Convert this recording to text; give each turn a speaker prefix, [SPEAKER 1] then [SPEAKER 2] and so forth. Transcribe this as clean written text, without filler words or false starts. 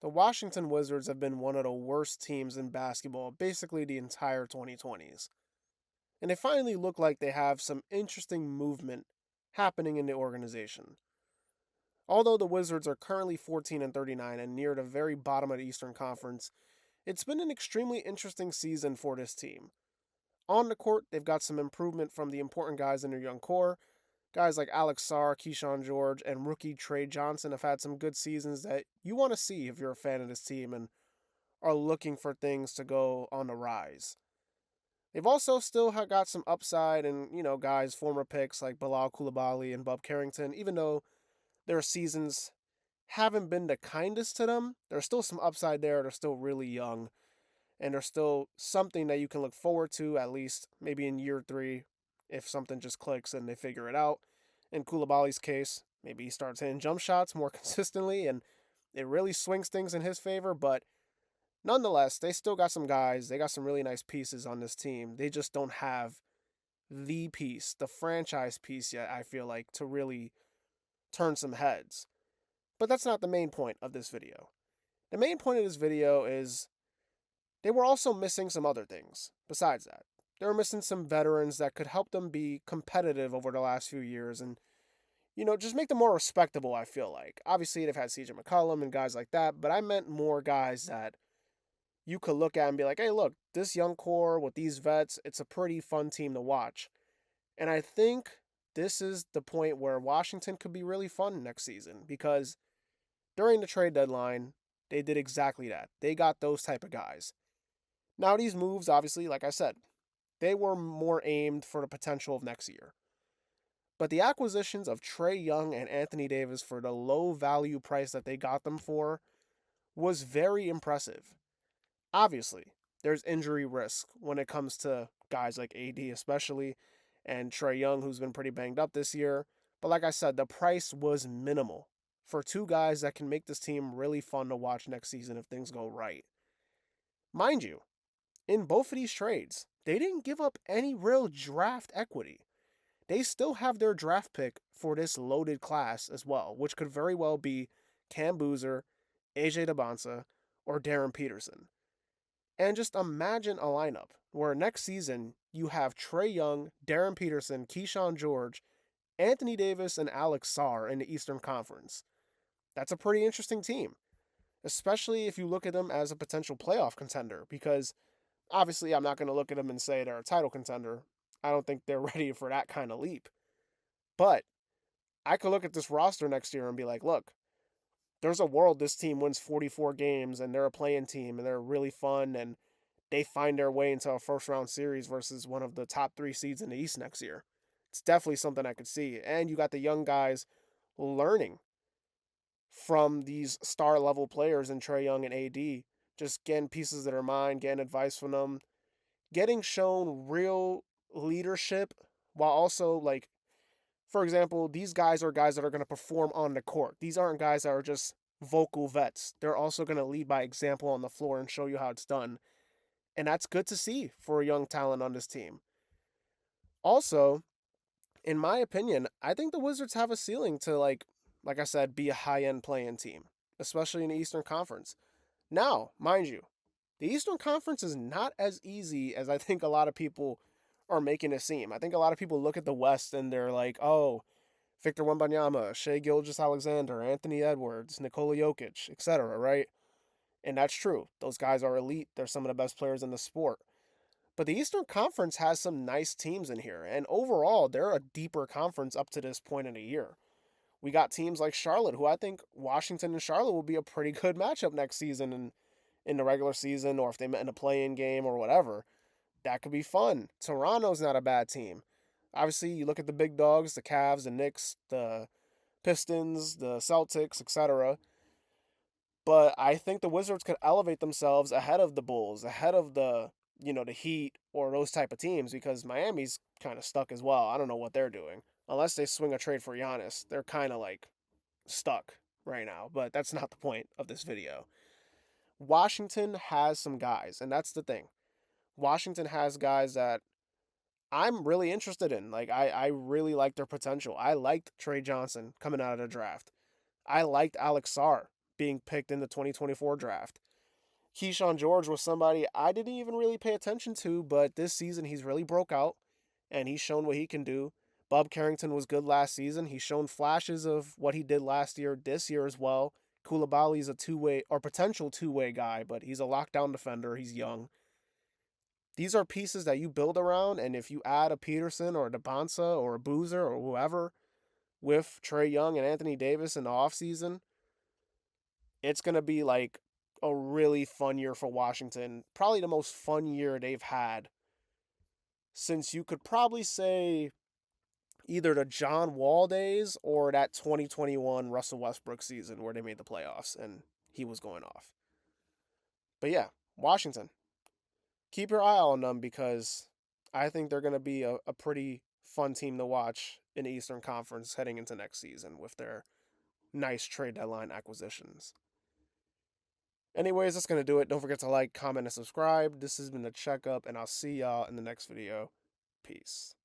[SPEAKER 1] The Washington Wizards have been one of the worst teams in basketball basically the entire 2020s. And they finally look like they have some interesting movement happening in the organization. Although the Wizards are currently 14 and 39 and near the very bottom of the Eastern Conference, it's been an extremely interesting season for this team. On the court, they've got some improvement from the important guys in their young core. Guys like Alex Sarr, Keyshawn George, and rookie Trey Johnson have had some good seasons that you want to see if you're a fan of this team and are looking for things to go on the rise. They've also still got some upside and, guys, former picks like Bilal Coulibaly and Bub Carrington, even though their seasons haven't been the kindest to them, there's still some upside there. They're still really young, and there's still something that you can look forward to, at least maybe in year three, if something just clicks and they figure it out. In Koulibaly's case, maybe he starts hitting jump shots more consistently and it really swings things in his favor, but nonetheless, they still got some guys. They got some really nice pieces on this team. They just don't have the piece, the franchise piece yet, I feel like, to really turn some heads. But that's not the main point of this video. The main point of this video is they were also missing some other things besides that. They were missing some veterans that could help them be competitive over the last few years and, just make them more respectable, I feel like. Obviously, they've had CJ McCollum and guys like that, but I meant more guys that you could look at and be like, hey, look, this young core with these vets, it's a pretty fun team to watch. And I think this is the point where Washington could be really fun next season because during the trade deadline, they did exactly that. They got those type of guys. Now, these moves, obviously, like I said, they were more aimed for the potential of next year. But the acquisitions of Trae Young and Anthony Davis for the low value price that they got them for was very impressive. Obviously, there's injury risk when it comes to guys like AD, especially, and Trae Young, who's been pretty banged up this year. But like I said, the price was minimal for two guys that can make this team really fun to watch next season if things go right. Mind you, in both of these trades, they didn't give up any real draft equity. They still have their draft pick for this loaded class as well, which could very well be Cam Boozer, AJ Debonsa, or Darren Peterson. And just imagine a lineup where next season you have Trae Young, Darren Peterson, Keyshawn George, Anthony Davis, and Alex Sarr in the Eastern Conference. That's a pretty interesting team, especially if you look at them as a potential playoff contender, because obviously I'm not going to look at them and say they're a title contender. I don't think they're ready for that kind of leap. But I could look at this roster next year and be like, look, there's a world this team wins 44 games and they're a playing team and they're really fun and they find their way into a first round series versus one of the top three seeds in the East next year. It's definitely something I could see. And you got the young guys learning from these star level players in Trae Young and AD, just getting pieces of their mind, getting advice from them, getting shown real leadership while also, like, for example, these guys are guys that are going to perform on the court. These aren't guys that are just vocal vets. They're also going to lead by example on the floor and show you how it's done. And that's good to see for a young talent on this team. Also, in my opinion, I think the Wizards have a ceiling to, like I said, be a high-end playing team, especially in the Eastern Conference. Now, mind you, the Eastern Conference is not as easy as I think a lot of people are making it seem. I think a lot of people look at the West and they're like, oh, Victor Wembanyama, Shea Gilgeous-Alexander, Anthony Edwards, Nikola Jokic, etc., right? And that's true. Those guys are elite. They're some of the best players in the sport. But the Eastern Conference has some nice teams in here, and overall, they're a deeper conference up to this point in the year. We got teams like Charlotte, who I think Washington and Charlotte will be a pretty good matchup next season in the regular season, or if they met in a play-in game or whatever. That could be fun. Toronto's not a bad team. Obviously, you look at the big dogs, the Cavs, the Knicks, the Pistons, the Celtics, etc. But I think the Wizards could elevate themselves ahead of the Bulls, ahead of the Heat or those type of teams because Miami's kind of stuck as well. I don't know what they're doing. Unless they swing a trade for Giannis, they're kind of like stuck right now, but that's not the point of this video. Washington has some guys, and that's the thing. Washington has guys that I'm really interested in. Like I really like their potential. I liked Trey Johnson coming out of the draft. I liked Alex Sarr being picked in the 2024 draft. Keyshawn George was somebody I didn't even really pay attention to, but this season he's really broke out and he's shown what he can do. Bob Carrington was good last season. He's shown flashes of what he did last year, this year as well. Koulibaly's a two-way or potential two-way guy, but he's a lockdown defender. He's young. These are pieces that you build around, and if you add a Peterson or a DeBonsa or a Boozer or whoever with Trae Young and Anthony Davis in the offseason, it's going to be like a really fun year for Washington. Probably the most fun year they've had since you could probably say either the John Wall days or that 2021 Russell Westbrook season where they made the playoffs and he was going off. But yeah, Washington. Keep your eye on them because I think they're going to be a pretty fun team to watch in the Eastern Conference heading into next season with their nice trade deadline acquisitions. Anyways, that's going to do it. Don't forget to like, comment, and subscribe. This has been the checkup, and I'll see y'all in the next video. Peace.